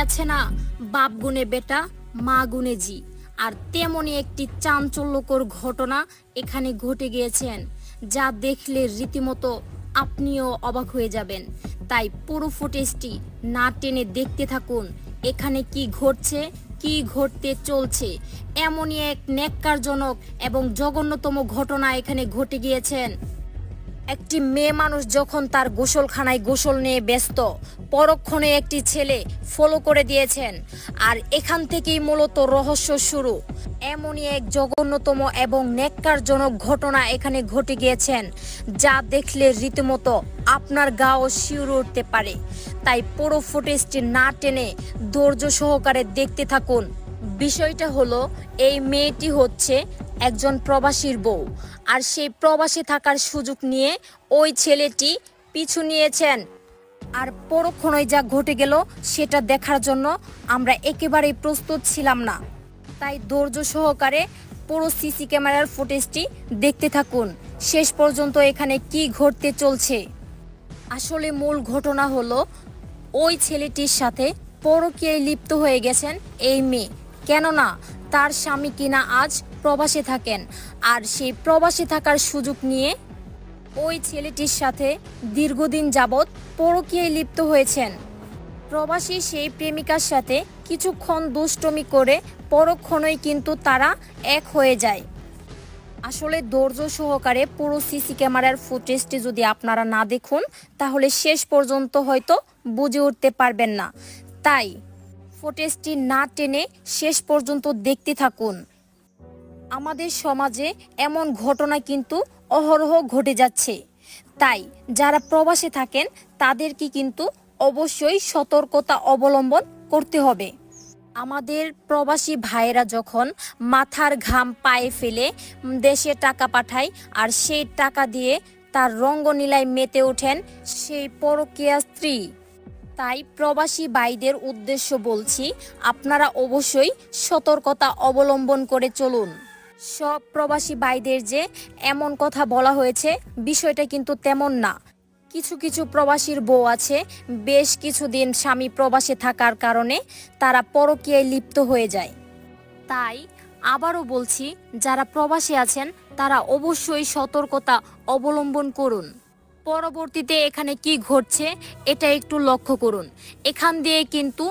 আছে না, বাপ গুনে বেটা মা গুনে জি। আর তেমনই একটি চাঞ্চল্যকর ঘটনা এখানে ঘটে গিয়েছেন, যা দেখলে রীতিমতো আপনিও অবাক হয়ে যাবেন। তাই পুরো ফুটেজটি না টেনে দেখতে থাকুন। এখানে কি ঘটছে, কি ঘটতে চলছে, এমনই এক ন্যাক্কারজনক এবং জঘন্যতম ঘটনা এখানে ঘটে গিয়েছেন। একটি মেয়ে মানুষ যখন তার গোসলখানায় গোসল নিয়ে ব্যস্ত, পরক্ষণে একটি ছেলে ফলো করে দিয়েছেন। আর এখান থেকেই মূলত রহস্য শুরু। এমনই এক জঘন্যতম এবং ন্যাক্কারজনক ঘটনা এখানে ঘটে গিয়েছেন, যা দেখলে রীতিমতো আপনার গাও শিউরে উঠতে পারে। তাই পুরো ফুটেজটি না টেনে ধৈর্য সহকারে দেখতে থাকুন। বিষয়টা হলো, এই মেয়েটি হচ্ছে একজন প্রবাসীর বউ, আর সেই প্রবাসী থাকার সুযোগ নিয়ে ওই ছেলেটি পিছু নিয়েছেন। আর পরক্ষণেই যা ঘটে গেল সেটা দেখার জন্য আমরা একেবারেই প্রস্তুত ছিলাম না। তাই ধৈর্য সহকারে পুরো সিসি ক্যামেরার ফুটেজটি দেখতে থাকুন শেষ পর্যন্ত এখানে কি ঘটতে চলছে। আসলে মূল ঘটনা হলো, ওই ছেলেটির সাথে পরকীয়ায় লিপ্ত হয়ে গেছেন এই মেয়ে। কেননা তার স্বামী কিনা আজ প্রবাসে থাকেন, আর সেই প্রবাসে থাকার সুযোগ নিয়ে ওই ছেলেটির সাথে দীর্ঘদিন যাবৎ পরকীয়ায় লিপ্ত হয়েছেন। প্রবাসী সেই প্রেমিকার সাথে কিছুক্ষণ দুষ্টমি করে পরক্ষণেই কিন্তু তারা এক হয়ে যায়। আসলে ধৈর্য সহকারে পুরো সিসি ক্যামেরার ফুটেজটি যদি আপনারা না দেখুন, তাহলে শেষ পর্যন্ত হয়তো বুঝে উঠতে পারবেন না। তাই ফুটেজটি না টেনে শেষ পর্যন্ত দেখতে থাকুন। আমাদের সমাজে এমন ঘটনা কিন্তু অহরহ ঘটে যাচ্ছে। তাই যারা প্রবাসে থাকেন তাদেরকে কিন্তু অবশ্যই সতর্কতা অবলম্বন করতে হবে। আমাদের প্রবাসী ভাইয়েরা যখন মাথার ঘাম পায়ে ফেলে দেশে টাকা পাঠায়, আর সেই টাকা দিয়ে তার রঙ্গনীলায় মেতে ওঠেন সেই পরকীয়া স্ত্রী। তাই প্রবাসী ভাইদের উদ্দেশ্য বলছি, আপনারা অবশ্যই সতর্কতা অবলম্বন করে চলুন। সব প্রবাসী ভাইদের যে এমন কথা বলা হয়েছে, বিষয়টা কিন্তু তেমন না। কিছু কিছু প্রবাসীর বউ আছে, বেশ কিছুদিন স্বামী প্রবাসে থাকার কারণে তারা পরকীয়ায় লিপ্ত হয়ে যায়। তাই আবারও বলছি, যারা প্রবাসে আছেন তারা অবশ্যই সতর্কতা অবলম্বন করুন। পরবর্তীতে এখানে কি ঘটছে এটা একটু লক্ষ্য করুন। এখান দিয়ে কিন্তু